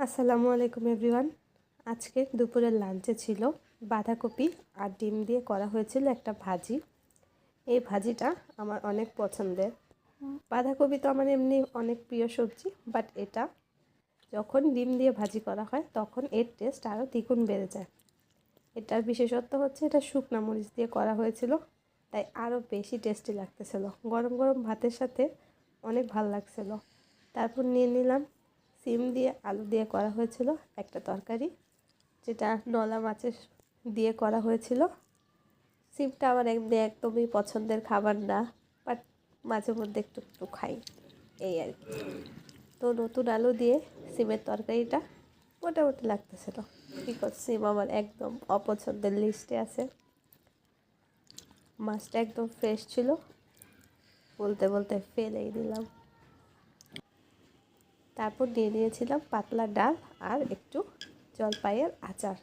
আসসালামু আলাইকুম এভরিওয়ান। আজকে দুপুরের লাঞ্চে ছিল বাঁধাকপি আর ডিম দিয়ে করা হয়েছিল একটা ভাজি। এই ভাজিটা আমার অনেক পছন্দের। বাঁধাকপি তো আমার এমনি অনেক প্রিয় সবজি, বাট এটা যখন ডিম দিয়ে ভাজি করা হয় তখন এর টেস্ট আরও দ্বিগুণ বেড়ে যায়। এটার বিশেষত্ব হচ্ছে এটা শুকনো মরিচ দিয়ে করা হয়েছিল, তাই আরও বেশি টেস্টি লাগতেছিল। গরম গরম ভাতের সাথে অনেক ভালো লাগছিল। তারপর নিয়ে নিলাম সিম দিয়ে আলু দিয়ে করা হয়েছিল একটা তরকারি, যেটা নলা মাছের দিয়ে করা হয়েছিল। সিমটা আমার একদমই পছন্দের খাবার না, বাট মাঝে মধ্যে একটু একটু খাই, এই আর কি। তো নতুন আলু দিয়ে সিমের তরকারিটা মোটামুটি লাগতেছিল, বিকজ সিম আমার একদম অপছন্দের লিস্টে আছে। মাছটা একদম ফ্রেশ ছিল, বলতে বলতে ফেলেই দিলাম। তারপর নিয়ে নিয়েছিলাম পাতলা ডাল আর একটু জলপাইয়ের আচার।